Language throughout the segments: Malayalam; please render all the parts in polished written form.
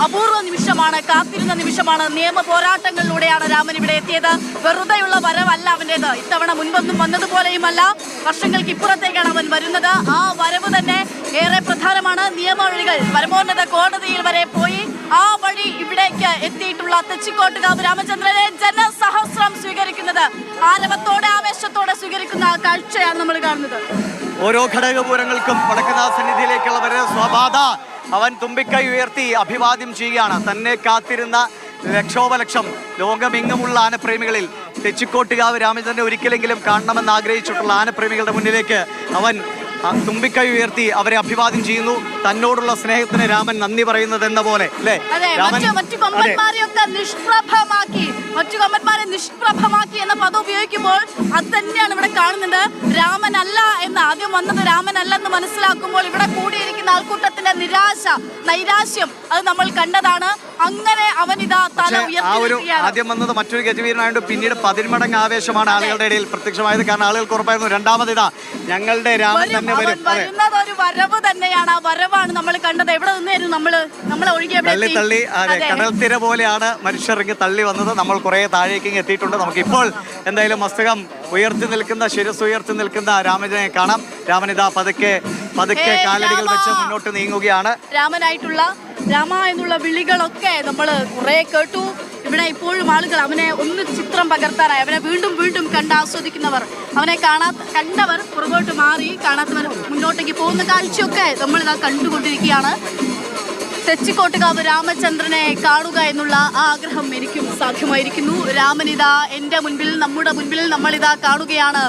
അപൂർവ നിമിഷമാണ്, കാത്തിരുന്ന നിമിഷമാണ്. നിയമ പോരാട്ടങ്ങളിലൂടെയാണ് രാമൻ ഇവിടെ എത്തിയത്. വെറുതെയുള്ള വരവല്ല അവൻ്റേത്. ഇത്തവണ മുൻപൊന്നും വന്നതുപോലെയുമല്ല, വർഷങ്ങൾക്ക് ഇപ്പുറത്തേക്കാണ് അവൻ വരുന്നത്. ആ വരവ് തന്നെ ഏറെ പ്രധാനമാണ്. നിയമവഴികൾ പരമോന്നത കോടതിയിൽ വരെ പോയി ആ വഴി ഇവിടേക്ക് എത്തിയിട്ടുള്ള തെച്ചിക്കോട്ടുകാവ് രാമചന്ദ്രനെ ജനസഹസ്രം സ്വീകരിക്കുന്നത്, ആരവത്തോടെ ആവേശത്തോടെ സ്വീകരിക്കുന്ന കാഴ്ചയാണ് നമ്മൾ കാണുന്നത്. ഓരോ ഘടകപൂരങ്ങൾക്കും വടക്കുന്നാഥ സന്നിധിയിലേക്കുള്ളവര് സ്വബാധ അവൻ തുമ്പിക്കൈ ഉയർത്തി അഭിവാദ്യം ചെയ്യുകയാണ്. തന്നെ കാത്തിരുന്ന ലക്ഷോപലക്ഷം ലോകമെങ്ങുമുള്ള ആനപ്രേമികളിൽ തെച്ചിക്കോട്ടുകാവ് രാമചന്ദ്രനെ ഒരിക്കലെങ്കിലും കാണണമെന്ന് ആഗ്രഹിച്ചിട്ടുള്ള ആനപ്രേമികളുടെ മുന്നിലേക്ക് അവൻ തുമ്പിക്കൈ ഉയർത്തി അവരെ അഭിവാദ്യം ചെയ്യുന്നു. തന്നോടുള്ള സ്നേഹത്തിന് രാമൻ നന്ദി പറയുന്നത് എന്ന പോലെ അല്ലേ? മറ്റു കൊമ്പന്മാരെയൊക്കെ നിഷ്പ്രഭമാക്കി എന്ന പദം ഉപയോഗിക്കുമ്പോൾ അത് തന്നെയാണ് ഇവിടെ കാണുന്നത്. രാമനല്ല എന്ന് ആദ്യം വന്നത് രാമനല്ലെന്ന് മനസ്സിലാക്കുമ്പോൾ ഇവിടെ കൂടിയിരിക്കുന്ന ആൾക്കൂട്ടത്തിന്റെ നിരാശ, നൈരാശ്യം അത് നമ്മൾ കണ്ടതാണ്. അങ്ങനെ അവൻ ഇതാ തല ഉയർത്തി. ആദ്യം വന്നത് മറ്റൊരു ഗജവീരനായോണ്ട് പിന്നീട് 10 മടങ്ങ് ആവേശമാണ് ആളുകളുടെ ഇടയിൽ പ്രത്യക്ഷമായത്. കാരണം ആളുകൾക്ക് ഉറപ്പായിരുന്നു രണ്ടാമത് ഇതാ ഞങ്ങളുടെ രാമൻ തന്നെ വരുന്നത്. ഒരു വരവ് തന്നെയാണ്. ആ വരവാണ് നമ്മൾ കണ്ടത്. എവിടെ നിന്നായിരുന്നു നമ്മളെ ഒഴുകിയ തള്ളി കടൽ തിര പോലെയാണ് മനുഷ്യർ ഇങ്ങ് തള്ളി വന്നത്. നമ്മൾ കുറെ താഴേക്ക് എത്തിയിട്ടുണ്ട്. നമുക്കിപ്പോൾ എന്തായാലും മസ്തകം ഉയർത്തി നിൽക്കുന്ന, ശിരസ് ഉയർത്തി നിൽക്കുന്ന രാമനെ കാണാം. രാമനിതാ പതുക്കെ കാലടികൾ വെച്ച് മുന്നോട്ട് നീങ്ങുകയാണ്. രാമ എന്നുള്ള വിളികളൊക്കെ നമ്മൾ കുറെ കേട്ടു. ഇവിടെ ഇപ്പോഴും ആളുകൾ അവനെ ഒന്ന് ചിത്രം പകർത്താനായി, അവനെ വീണ്ടും വീണ്ടും കണ്ട് ആസ്വദിക്കുന്നവർ, അവനെ കണ്ടവർ പുറകോട്ട് മാറി, കാണാത്തവർ മുന്നോട്ടേക്ക് പോകുന്ന കാഴ്ചയൊക്കെ നമ്മളിതാ കണ്ടുകൊണ്ടിരിക്കുകയാണ്. തെച്ചിക്കോട്ടുകാവ് രാമചന്ദ്രനെ കാണുക എന്നുള്ള ആഗ്രഹം എനിക്കും സാധ്യമായിരിക്കുന്നു. രാമനിതാ എൻ്റെ മുൻപിൽ, നമ്മുടെ മുൻപിൽ നമ്മളിതാ കാണുകയാണ്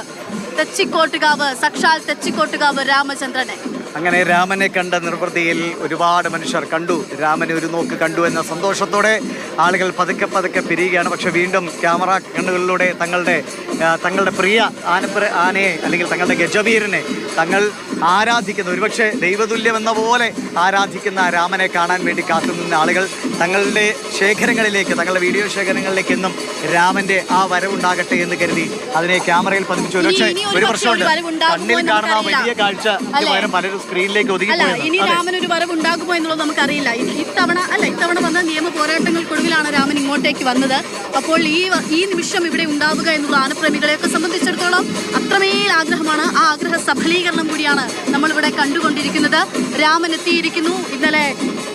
തെച്ചിക്കോട്ടുകാവ്, സാക്ഷാൽ തെച്ചിക്കോട്ടുകാവ് രാമചന്ദ്രനെ. അങ്ങനെ രാമനെ കണ്ട നിർവൃതിയിൽ ഒരുപാട് മനുഷ്യർ കണ്ടു, രാമനെ ഒരു നോക്ക് കണ്ടു എന്ന സന്തോഷത്തോടെ ആളുകൾ പതുക്കെ പിരിയുകയാണ്. പക്ഷെ വീണ്ടും ക്യാമറ കണ്ണുകളിലൂടെ തങ്ങളുടെ പ്രിയ ആനയെ അല്ലെങ്കിൽ തങ്ങളുടെ ഗജവീരനെ തങ്ങൾ ആരാധിക്കുന്ന, ഒരുപക്ഷെ ദൈവതുല്യമെന്ന പോലെ ആരാധിക്കുന്ന രാമനെ കാണാൻ വേണ്ടി കാത്തുനിന്ന ആളുകൾ തങ്ങളുടെ ശേഖരങ്ങളിലേക്ക്, തങ്ങളുടെ വീഡിയോ ശേഖരങ്ങളിലേക്ക് എന്നും രാമന്റെ ആ വരവുണ്ടാകട്ടെ എന്ന് കരുതി അതിനെ ക്യാമറയിൽ പതിപ്പിച്ചു. ഒരു പ്രശ്നമുണ്ട്, കണ്ണിൽ കാണുന്ന വലിയ കാഴ്ച പലരും സ്ക്രീനിലേക്ക് ഒതുങ്ങിപ്പോയി. ഇനി രാമൻ ഒരു വരവ് ഉണ്ടാകുമോ എന്നുള്ളത് നമുക്കറിയില്ല. ഇത്തവണ വന്ന നിയമ പോരാട്ടങ്ങൾക്കൊടുവിലാണ് രാമൻ ഇങ്ങോട്ടേക്ക് വന്നത്. അപ്പോൾ ഈ നിമിഷം ഇവിടെ ഉണ്ടാവുക എന്നുള്ള ആനപ്രേമികളെയൊക്കെ സംബന്ധിച്ചിടത്തോളം അത്രമേൽ ആഗ്രഹമാണ്. ആ ആഗ്രഹ സഫലീകരണം കൂടിയാണ് നമ്മളിവിടെ കണ്ടുകൊണ്ടിരിക്കുന്നത്. രാമൻ എത്തിയിരിക്കുന്നു. ഇന്നലെ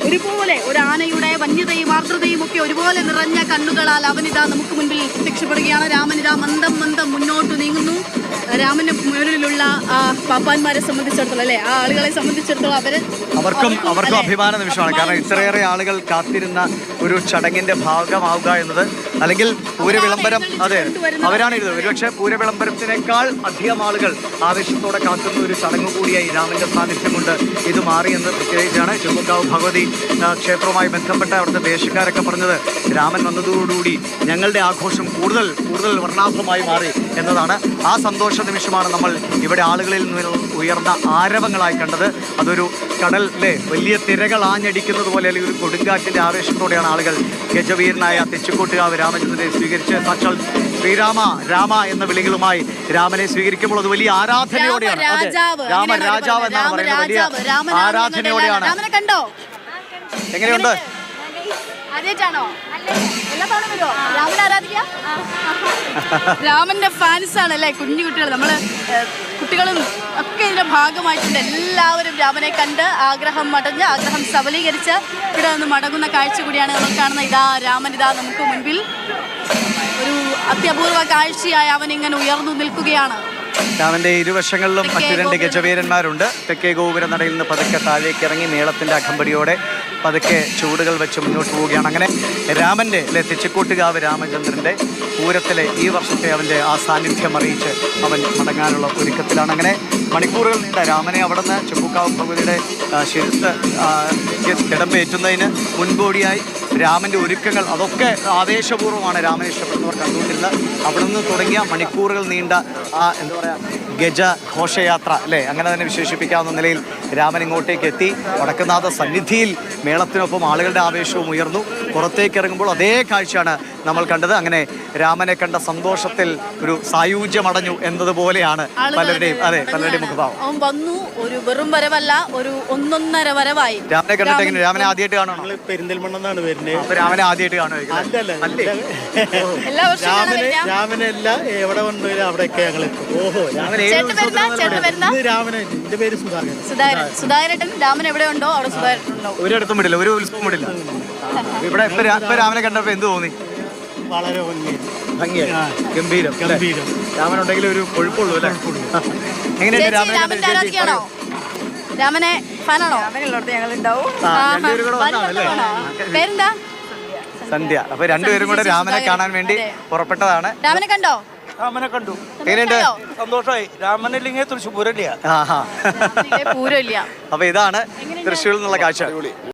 ഒരുപോലെ ഒരു ആനയുടെ വന്യതയും ആർദ്രതയും ഒക്കെ ഒരുപോലെ നിറഞ്ഞ കണ്ണുകളാൽ അവനിതാ നമുക്ക് മുൻപിൽ പ്രത്യക്ഷപ്പെടുകയാണ്. രാമനിതാ മന്ദം മുന്നോട്ട് നീങ്ങുന്നു. രാമന്റെ മുന്നിലുള്ള പാപ്പാന്മാരെ സംബന്ധിച്ചിടത്തോളം, അല്ലെ, ആ ആളുകളെ സംബന്ധിച്ചിടത്തോളം അവർക്കും അഭിമാന നിമിഷമാണ്. കാരണം ഇത്രയേറെ ആളുകൾ കാത്തിരുന്ന ഒരു ചടങ്ങിന്റെ ഭാഗമാവുക എന്നത്, അല്ലെങ്കിൽ പൂരവിളംബരം, അതെ, അവരാണ് ഇത്. ഒരുപക്ഷെ പൂരവിളംബരത്തിനേക്കാൾ അധികം ആളുകൾ ആവേശത്തോടെ കാത്തുന്ന ഒരു ചടങ്ങ് കൂടിയായി രാമന്റെ സാന്നിധ്യം കൊണ്ട് ഇത് മാറിയെന്ന് പ്രത്യേകിച്ചാണ് ചെമ്പക്കാവ് ഭഗവതി ക്ഷേത്രവുമായി ബന്ധപ്പെട്ട അവിടുത്തെ ദേശക്കാരൊക്കെ പറഞ്ഞത്. രാമൻ വന്നതോടുകൂടി ഞങ്ങളുടെ ആഘോഷം കൂടുതൽ വർണ്ണാഭമായി മാറി എന്നതാണ്. ആ സന്തോഷ നിമിഷമാണ് നമ്മൾ ഇവിടെ ആളുകളിൽ നിന്ന് ഉയർന്ന ആരവങ്ങളായി കണ്ടത്. അതൊരു കടലിലെ വലിയ തിരകൾ ആഞ്ഞടിക്കുന്നത് പോലെ, അല്ലെങ്കിൽ ഒരു കൊടുങ്കാറ്റിന്റെ ആവേശത്തോടെയാണ് ആളുകൾ ഗജവീരനായ തെച്ചിക്കോട്ടുകാവ് രാമചന്ദ്രനെ സ്വീകരിച്ച് സാക്ഷാൽ ശ്രീരാമ രാമ എന്ന വിളികളുമായി രാമനെ സ്വീകരിക്കുമ്പോൾ അത് വലിയ ആരാധനയോടെയാണ്. രാമ രാജാവ് എന്നാണ് പറയുന്നത്. വലിയ ആരാധനയോടെയാണ്. എങ്ങനെയുണ്ട്? രാമന്റെ ഫാൻസ് ആണ് അല്ലേ കുഞ്ഞു കുട്ടികൾ, നമ്മള് കുട്ടികളും ഒക്കെ ഇതിന്റെ ഭാഗമായിട്ടുണ്ട്. എല്ലാവരും രാമനെ കണ്ട് ആഗ്രഹം സബലീകരിച്ച് ഇവിടെ നിന്ന് മടങ്ങുന്ന കാഴ്ച കൂടിയാണ് നമ്മൾ കാണുന്നത്. രാമൻ നമുക്ക് മുൻപിൽ ഒരു അത്യപൂർവ കാഴ്ചയായി അവൻ ഇങ്ങനെ ഉയർന്നു നിൽക്കുകയാണ്. രാമന്റെ ഇരുവശങ്ങളിലും മറ്റു 2 ഗജവീരന്മാരുണ്ട്. തെക്കേ ഗോപുര നടയിൽ നിന്ന് പതുക്കെ താഴേക്ക് ഇറങ്ങി മേളത്തിന്റെ അകമ്പടിയോടെ പതുക്കെ ചൂടുകൾ വെച്ച് മുന്നോട്ട് പോവുകയാണ്. അങ്ങനെ രാമന്റെ തെച്ചിക്കോട്ടുകാവ് രാമചന്ദ്രന്റെ പൂരത്തിലെ ഈ വർഷത്തെ അവന്റെ ആ സാന്നിധ്യം അറിയിച്ച് അവൻ മടങ്ങാനുള്ള ഒരുക്കത്തിലാണ്. അങ്ങനെ മണിക്കൂറുകൾ നീണ്ട രാമനെ അവിടെ നിന്ന് ചെമ്പൂക്കാവ് ഭഗവതിയുടെ ശിരത്ത് കിടമ്പേറ്റുന്നതിന് മുൻകൂടിയായി രാമന്റെ ഒരുക്കങ്ങൾ അതൊക്കെ ആവേശപൂർവ്വമാണ് രാമനെ ഇഷ്ടപ്പെടുന്നവർ കണ്ടുകൊണ്ടിരുന്നത്. അവിടെ നിന്ന് തുടങ്ങിയ മണിക്കൂറുകൾ നീണ്ട ആ എന്താ പറയുക ഗജ ഘോഷയാത്ര അല്ലേ, അങ്ങനെ തന്നെ വിശേഷിപ്പിക്കാവുന്ന നിലയിൽ രാമൻ ഇങ്ങോട്ടേക്ക് എത്തി. വടക്കുന്നാഥ സന്നിധിയിൽ മേളത്തിനൊപ്പം ആളുകളുടെ ആവേശവും ഉയർന്നു. പുറത്തേക്ക് ഇറങ്ങുമ്പോൾ അതേ കാഴ്ചയാണ് നമ്മൾ കണ്ടത്. അങ്ങനെ രാമനെ കണ്ട സന്തോഷത്തിൽ ഒരു സായുജ്യമടഞ്ഞു എന്നതുപോലെയാണ് പലരുടെയും പലരുടെയും മുഖഭാവം. അവൻ വന്നു, ഒരു വെറും വരവല്ല, ഒരു 1.5 വരവായി. രാമനെ കണ്ടിട്ട് എങ്ങനെ? രാമനെ ആദ്യമായിട്ട് കാണണം? പെരിന്തൽമണ്ണന്നാണ് വരുന്നത്. അപ്പൊ രാമനെ ആദ്യമായിട്ട് കാണുമായിരിക്കും. എല്ലാ വർഷവും രാമനല്ല എവിടെ കൊണ്ടുവരും അവിടെയൊക്കെ ഞങ്ങൾ ഓഹോ, രാമൻ ഏത് രാമനെ. എന്റെ പേര് സുധാകരേട്ടൻ. രാമൻ എവിടെ ഉണ്ടോ അവിടെ സുധാകരൻ ഉണ്ടോ? ഒരിടത്തും വിടില്ല, ഒരു ഉത്സവം വിടില്ല. ഇവിടെ ഇപ്പൊ രാമനെ കണ്ടപ്പോ എന്ത് തോന്നി? വളരെ ഭംഗിയായി, ഗംഭീരം. രാമനുണ്ടെങ്കിൽ ഒരു കൊഴുപ്പുള്ളൂ അല്ലേ? എങ്ങനെയുണ്ട് രാമനെ? രാമനെ ഫാനാണോ? പേരെന്താ? സന്ധ്യ. അപ്പൊ രണ്ടുപേരും കൂടെ രാമനെ കാണാൻ വേണ്ടി പുറപ്പെട്ടതാണ്. രാമനെ കണ്ടോ? രാമനെ കണ്ടു. എങ്ങനെയുണ്ട്? സന്തോഷമായി. രാമനില്ലെങ്കിൽ തൃശ്ശൂർ പൂരമില്ല. പൂരമില്ല. അപ്പൊ ഇതാണ് തൃശ്ശൂരിൽ നിന്നുള്ള കാഴ്ച.